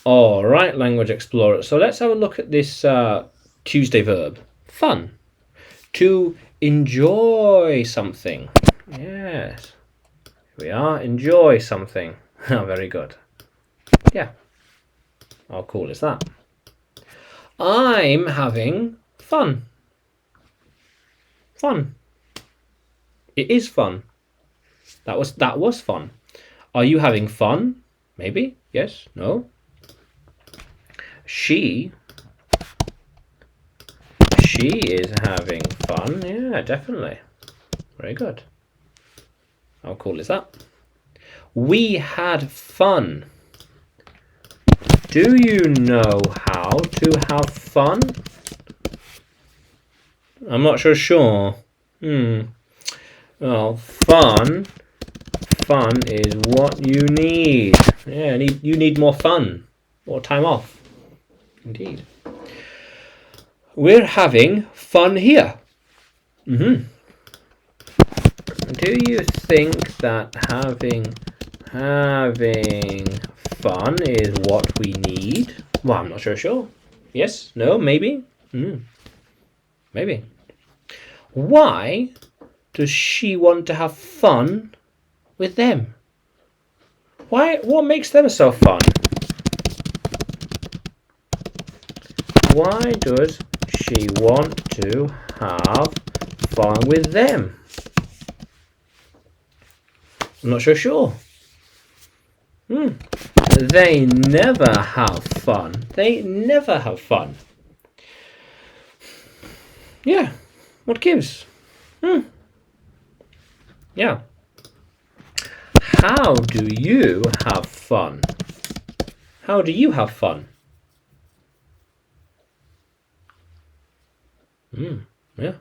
All right, Language Explorer. So let's have a look at this Tuesday verb. Fun. To enjoy something. Yes. Here we are. Enjoy something. Very good. Yeah. How cool is that? I'm having fun. Fun. It is fun. That was fun. Are you having fun? Maybe. Yes. No. She is having fun. Yeah, definitely. Very good. How cool is that? We had fun. Do you know how to have fun? I'm not sure. Well, fun is what you need. Yeah, you need more fun. More time off. Indeed. We're having fun here. Do you think that having fun is what we need? Well, I'm not sure. Yes? No? Maybe? Maybe. Why does she want to have fun with them? Why? What makes them so fun? Why does she want to have fun with them? I'm not sure. They never have fun. They never have fun. Yeah. What gives? Yeah. How do you have fun? How do you have fun? Yeah.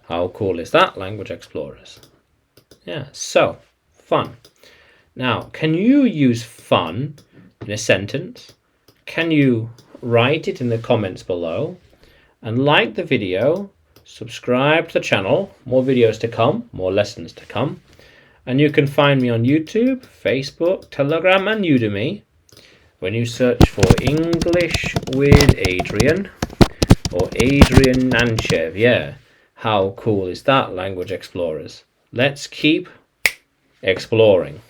How cool is that, Language Explorers? Yeah, so, fun. Now, can you use fun in a sentence? Can you write it in the comments below? And like the video, subscribe to the channel. More videos to come, more lessons to come. And you can find me on YouTube, Facebook, Telegram, and Udemy when you search for English with Adrian or Adrian Nanchev. Yeah, how cool is that, Language Explorers? Let's keep exploring.